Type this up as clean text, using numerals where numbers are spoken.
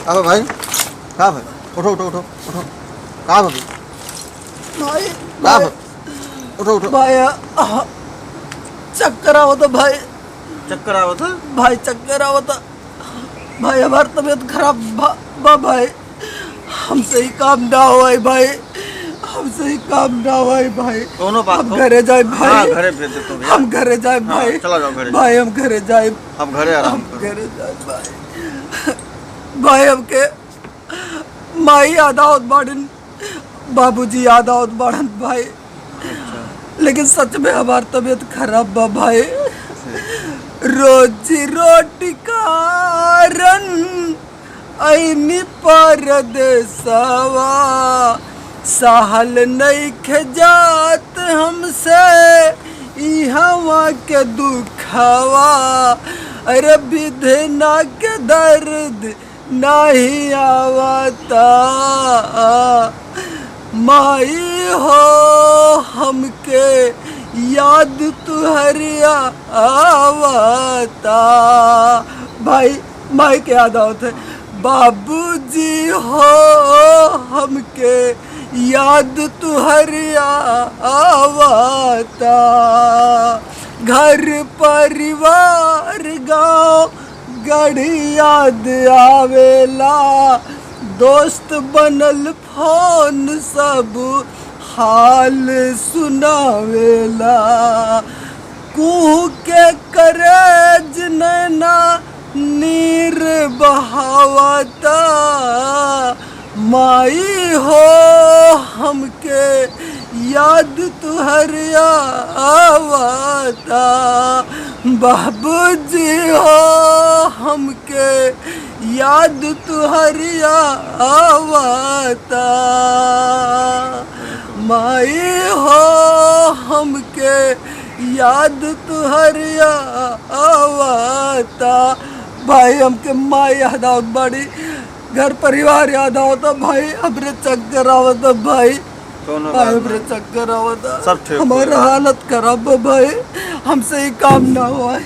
अब भाई कहाँ भाई? उठो उठो उठो उठो। कहाँ भाई? भाई कहाँ भाई? उठो उठो। भाई चक्कर आवत भाई। चक्कर आवत है? भाई चक्कर आवत भाई। हमारी तबीयत खराब बा भाई। हमसे ही काम ना हुआ भाई। हमसे ही काम ना हुआ भाई। दोनों बात हम को घरे जाए भाई। हाँ घरे भेज देता हूँ भैया। हम घरे जाए हाँ, भाई। चला जाओ घरे। भाई हम घरे जाए। हम घरे आराम हम करो। घरे जाए भाई। भाई हमके माई याद आवत बाड़न, बाबूजी याद आवत बाड़न भाई। लेकिन सच में हमारी तबीयत खराब बा भाई। रोजी रोटी कारण ऐनी परदेसवा, सहल नइखे जात हमसे इहवा के दुखवा। अरे विधना के दर्द नहीं आवता, माई हो हमके याद तुहरिया आवता। भाई माई के याद आवत है। बाबूजी हो हमके याद तुहरिया आवता। घर परिवार गाँव गढ़ी याद आवेला, दोस्त बनल फोन सब हाल सुनावेला। कुह के करेज नैना नीर बहावता, माई हो हमके याद तुहरिया आवता। बाबूजी हो हमके याद तुहरिया आवता, माई हो हमके याद तुहरिया आवता। भाई हमके माई याद आवत बड़ी, घर परिवार याद आवता भाई। हमरे चक्कर आवता भाई। भाई हमरे चक्कर आवता। सब ठीक हमारा हालत खराब है भाई। हमसे ही काम ना हुआ है।